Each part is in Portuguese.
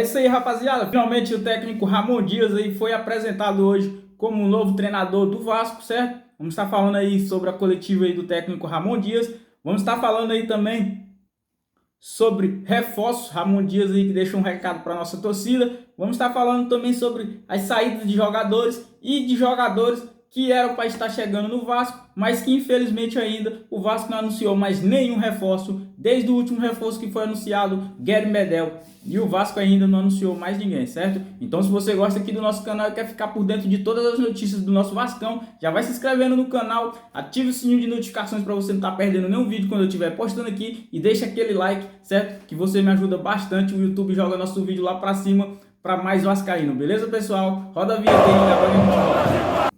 É isso aí, rapaziada. Finalmente o técnico Ramon Dias aí foi apresentado hoje como novo treinador do Vasco, certo? Vamos estar falando aí sobre a coletiva aí do técnico Ramon Dias. Vamos estar falando aí também sobre reforços. Ramon Dias aí que deixa um recado para nossa torcida. Vamos estar falando também sobre as saídas de jogadores e de jogadores que eram para estar chegando no Vasco, mas que infelizmente ainda o Vasco não anunciou mais nenhum reforço, desde o último reforço que foi anunciado, Gary Medel, e o Vasco ainda não anunciou mais ninguém, certo? Então se você gosta aqui do nosso canal e quer ficar por dentro de todas as notícias do nosso Vascão, já vai se inscrevendo no canal, ative o sininho de notificações para você não estar perdendo nenhum vídeo quando eu estiver postando aqui, e deixa aquele like, certo? Que você me ajuda bastante, o YouTube joga nosso vídeo lá para cima para mais vascaíno, beleza, pessoal? Roda a vinheta aí, agora a gente volta.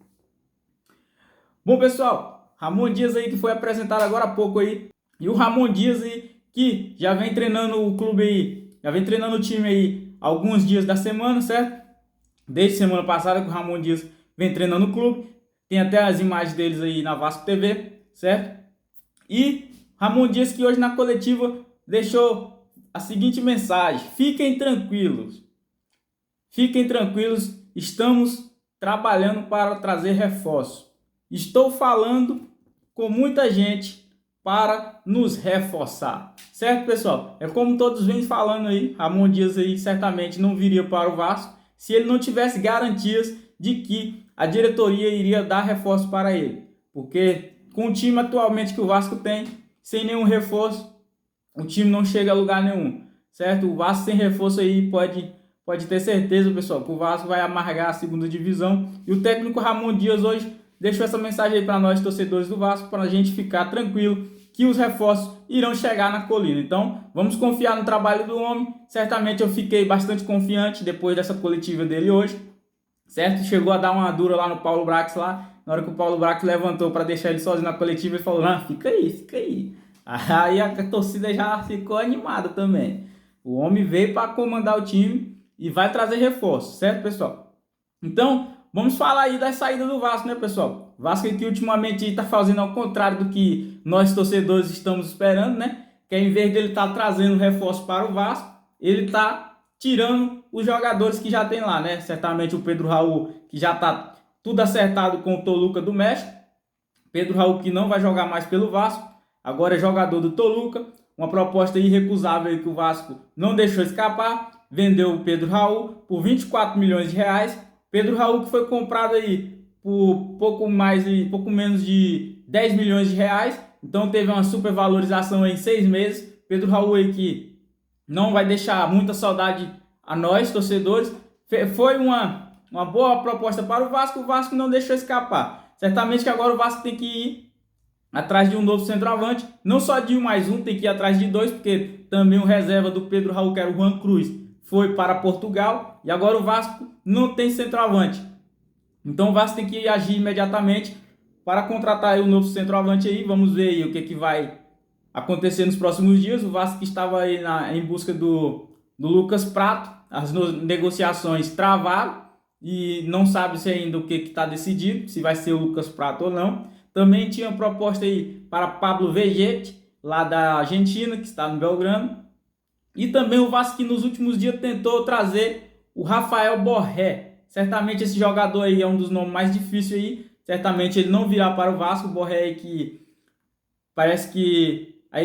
Bom, pessoal, Ramon Dias aí que foi apresentado agora há pouco aí, e o Ramon Dias aí que já vem treinando o clube aí, já vem treinando o time aí alguns dias da semana, certo? Desde semana passada que o Ramon Dias vem treinando o clube, tem até as imagens deles aí na Vasco TV, certo? E Ramon Dias que hoje na coletiva deixou a seguinte mensagem: fiquem tranquilos, estamos trabalhando para trazer reforço. Estou falando com muita gente para nos reforçar. Certo, pessoal? É como todos vêm falando aí, Ramon Dias aí certamente não viria para o Vasco se ele não tivesse garantias de que a diretoria iria dar reforço para ele. Porque com o time atualmente que o Vasco tem, sem nenhum reforço, o time não chega a lugar nenhum. Certo? O Vasco sem reforço aí pode ter certeza, pessoal, que o Vasco vai amargar a segunda divisão. E o técnico Ramon Dias hoje deixou essa mensagem aí para nós, torcedores do Vasco, para a gente ficar tranquilo que os reforços irão chegar na colina. Então, vamos confiar no trabalho do homem. Certamente eu fiquei bastante confiante depois dessa coletiva dele hoje, certo? Chegou a dar uma dura lá no Paulo Brax lá, na hora que o Paulo Brax levantou para deixar ele sozinho na coletiva, ele falou: "Não, fica aí. Aí a torcida já ficou animada também. O homem veio para comandar o time e vai trazer reforços, certo, pessoal? Então, vamos falar aí da saída do Vasco, né, pessoal? O Vasco que ultimamente está fazendo ao contrário do que nós torcedores estamos esperando, né? Que em vez dele estar trazendo reforço para o Vasco, ele está tirando os jogadores que já tem lá, né? Certamente o Pedro Raul, que já está tudo acertado com o Toluca do México. Pedro Raul que não vai jogar mais pelo Vasco, agora é jogador do Toluca. Uma proposta irrecusável que o Vasco não deixou escapar. Vendeu o Pedro Raul por 24 milhões de reais. Pedro Raul que foi comprado aí por pouco menos de 10 milhões de reais. Então teve uma supervalorização em 6 meses. Pedro Raul aí que não vai deixar muita saudade a nós, torcedores. Foi uma boa proposta para o Vasco não deixou escapar. Certamente que agora o Vasco tem que ir atrás de um novo centroavante. Não só de um mais um, tem que ir atrás de dois, porque também o reserva do Pedro Raul, que era o Juan Cruz, foi para Portugal. E agora o Vasco não tem centroavante. Então o Vasco tem que agir imediatamente para contratar aí um novo centroavante aí. Vamos ver aí o que vai acontecer nos próximos dias. O Vasco que estava aí em busca do Lucas Prato. As negociações travaram e não sabe se ainda o que está decidido, se vai ser o Lucas Prato ou não. Também tinha proposta aí para Pablo Vegete, lá da Argentina, que está no Belgrano. E também o Vasco que nos últimos dias tentou trazer o Rafael Borré. Certamente esse jogador aí é um dos nomes mais difíceis aí. Certamente ele não virá para o Vasco. O Borré aí que parece que a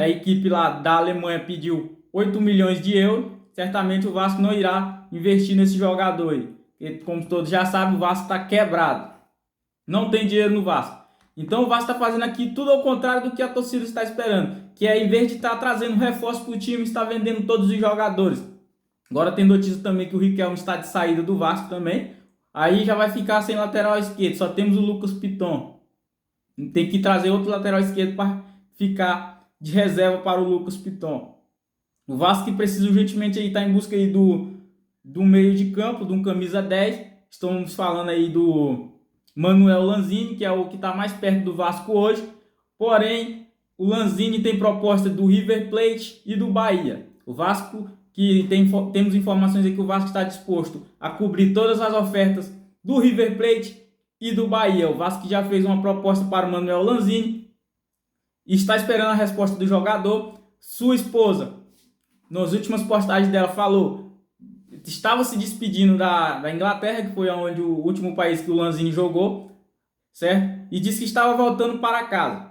equipe lá da Alemanha pediu 8 milhões de euros. Certamente o Vasco não irá investir nesse jogador aí. Porque, como todos já sabem, o Vasco está quebrado. Não tem dinheiro no Vasco. Então o Vasco está fazendo aqui tudo ao contrário do que a torcida está esperando. Que é, em vez de estar trazendo reforço para o time, está vendendo todos os jogadores. Agora tem notícia também que o Riquelme está de saída do Vasco também. Aí já vai ficar sem lateral esquerdo. Só temos o Lucas Piton. Tem que trazer outro lateral esquerdo para ficar de reserva para o Lucas Piton. O Vasco que precisa urgentemente estar em busca aí do meio de campo, de um camisa 10. Estamos falando aí do Manuel Lanzini, que é o que está mais perto do Vasco hoje. Porém, o Lanzini tem proposta do River Plate e do Bahia. O Vasco, que temos informações aí que o Vasco está disposto a cobrir todas as ofertas do River Plate e do Bahia. O Vasco já fez uma proposta para o Manuel Lanzini e está esperando a resposta do jogador. Sua esposa, nas últimas postagens dela, falou estava se despedindo da Inglaterra, que foi onde o último país que o Lanzini jogou, certo? E disse que estava voltando para casa.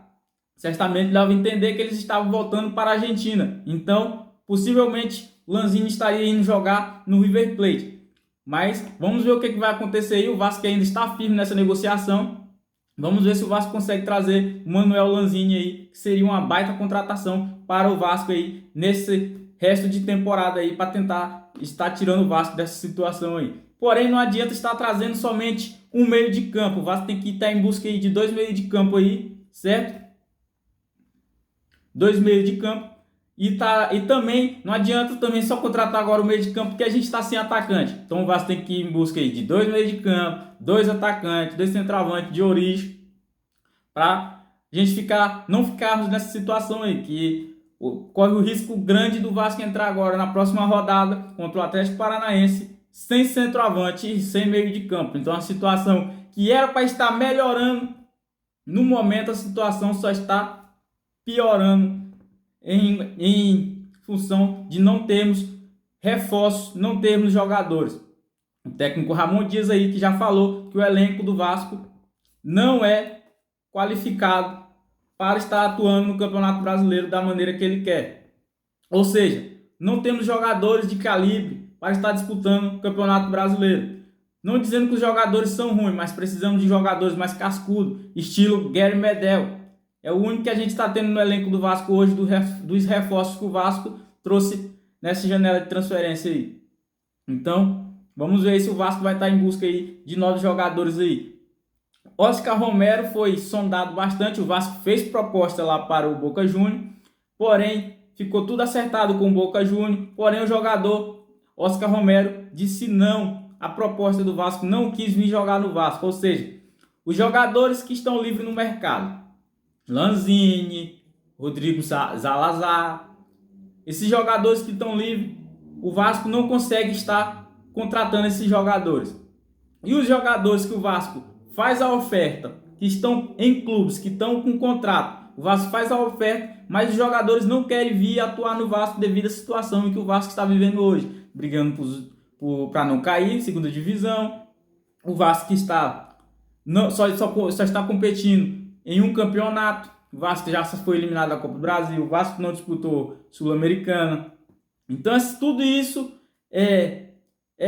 Certamente dava a entender que eles estavam voltando para a Argentina. Então, possivelmente, Lanzini estaria indo jogar no River Plate. Mas vamos ver o que vai acontecer aí. O Vasco ainda está firme nessa negociação. Vamos ver se o Vasco consegue trazer o Manuel Lanzini aí, que seria uma baita contratação para o Vasco aí nesse resto de temporada aí, para tentar estar tirando o Vasco dessa situação aí. Porém, não adianta estar trazendo somente um meio de campo. O Vasco tem que estar em busca aí de 2 meios de campo aí, certo? 2 meios de campo. E também não adianta também só contratar agora o meio de campo, porque a gente está sem atacante. Então o Vasco tem que ir em busca aí de 2 meios de campo, 2 atacantes, 2 centroavantes de origem, para a gente não ficarmos nessa situação aí, que corre o risco grande do Vasco entrar agora na próxima rodada contra o Atlético Paranaense sem centroavante e sem meio de campo. Então a situação que era para estar melhorando, no momento a situação só está piorando em função de não termos reforços, não termos jogadores. O técnico Ramon Dias aí que já falou que o elenco do Vasco não é qualificado para estar atuando no Campeonato Brasileiro da maneira que ele quer. Ou seja, não temos jogadores de calibre para estar disputando o Campeonato Brasileiro. Não dizendo que os jogadores são ruins, mas precisamos de jogadores mais cascudos, estilo Gary Medel. É o único que a gente está tendo no elenco do Vasco hoje, dos reforços que o Vasco trouxe nessa janela de transferência aí. Então, vamos ver se o Vasco vai estar em busca aí de novos jogadores aí. Oscar Romero foi sondado bastante, o Vasco fez proposta lá para o Boca Juniors, porém ficou tudo acertado com o Boca Juniors, porém o jogador Oscar Romero disse não à proposta do Vasco, não quis vir jogar no Vasco. Ou seja, os jogadores que estão livres no mercado, Lanzini, Rodrigo Zalazar, esses jogadores que estão livres, o Vasco não consegue estar contratando esses jogadores. E os jogadores que o Vasco faz a oferta, que estão em clubes, que estão com contrato, o Vasco faz a oferta, mas os jogadores não querem vir atuar no Vasco devido à situação em que o Vasco está vivendo hoje, brigando para não cair, segunda divisão. O Vasco que só está competindo em um campeonato. O Vasco já foi eliminado da Copa do Brasil, o Vasco não disputou Sul-Americana. Então tudo isso é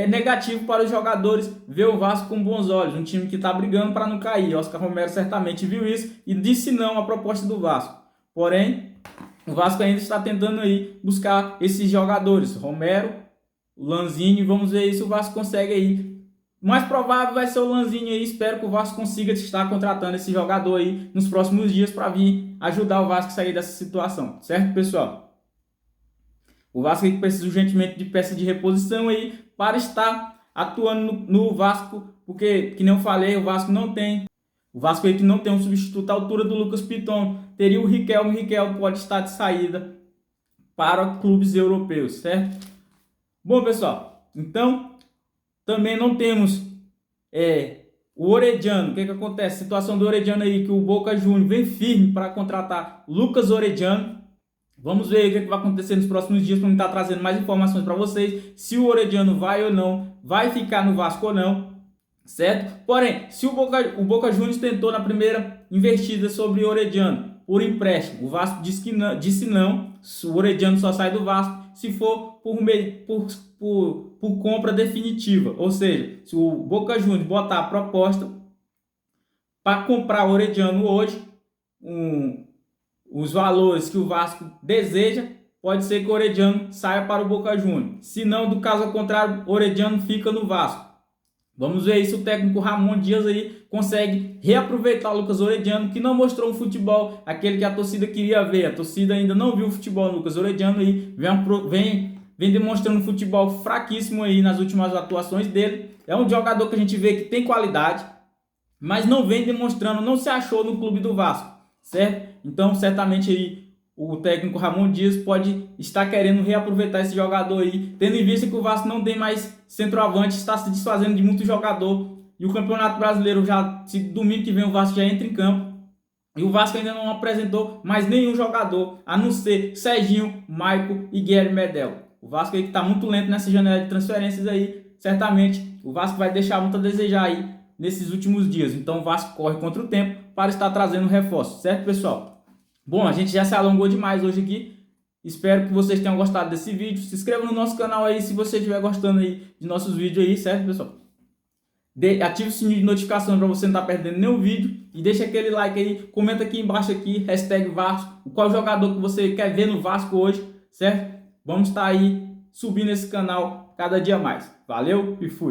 negativo para os jogadores ver o Vasco com bons olhos, um time que está brigando para não cair. Oscar Romero certamente viu isso e disse não à proposta do Vasco. Porém, o Vasco ainda está tentando aí buscar esses jogadores, Romero, Lanzini. Vamos ver se o Vasco consegue aí. O mais provável vai ser o Lanzini aí. Espero que o Vasco consiga estar contratando esse jogador aí nos próximos dias para vir ajudar o Vasco a sair dessa situação, certo, pessoal? O Vasco precisa urgentemente de peça de reposição aí para estar atuando no Vasco, porque, que nem eu falei, o Vasco aí que não tem um substituto à altura do Lucas Piton. Teria o Riquelme. O Riquelme pode estar de saída para clubes europeus, certo? Bom, pessoal, então também não temos o Orediano. O que acontece? A situação do Orediano aí, que o Boca Juniors vem firme para contratar Lucas Orediano. Vamos ver o que vai acontecer nos próximos dias para eu estar trazendo mais informações para vocês. Se o Orediano vai ou não, vai ficar no Vasco ou não, certo? Porém, se o Boca Juniors tentou na primeira investida sobre o Orediano por empréstimo, o Vasco disse não. O Orediano só sai do Vasco se for por compra definitiva. Ou seja, se o Boca Juniors botar a proposta para comprar o Orediano hoje, os valores que o Vasco deseja, pode ser que o Orediano saia para o Boca Juniors. Se não, do caso contrário, o Orediano fica no Vasco. Vamos ver se o técnico Ramon Dias aí consegue reaproveitar o Lucas Orediano, que não mostrou um futebol aquele que a torcida queria ver. A torcida ainda não viu o futebol do Lucas Orediano aí, vem demonstrando um futebol fraquíssimo aí nas últimas atuações dele. É um jogador que a gente vê que tem qualidade, mas não vem demonstrando, não se achou no clube do Vasco, certo? Então, certamente aí o técnico Ramon Dias pode estar querendo reaproveitar esse jogador aí, tendo em vista que o Vasco não tem mais centroavante, está se desfazendo de muito jogador, e o Campeonato Brasileiro domingo que vem o Vasco já entra em campo, e o Vasco ainda não apresentou mais nenhum jogador, a não ser Serginho, Maico e Guilherme Medel. O Vasco aí que está muito lento nessa janela de transferências aí, certamente o Vasco vai deixar muito a desejar aí nesses últimos dias. Então o Vasco corre contra o tempo para estar trazendo reforços, certo, pessoal? Bom, a gente já se alongou demais hoje aqui. Espero que vocês tenham gostado desse vídeo. Se inscreva no nosso canal aí se você estiver gostando aí de nossos vídeos aí, certo, pessoal? Ative o sininho de notificação para você não estar perdendo nenhum vídeo. E deixa aquele like aí, comenta aqui embaixo aqui, #Vasco, qual jogador que você quer ver no Vasco hoje, certo? Vamos estar aí subindo esse canal cada dia mais. Valeu e fui!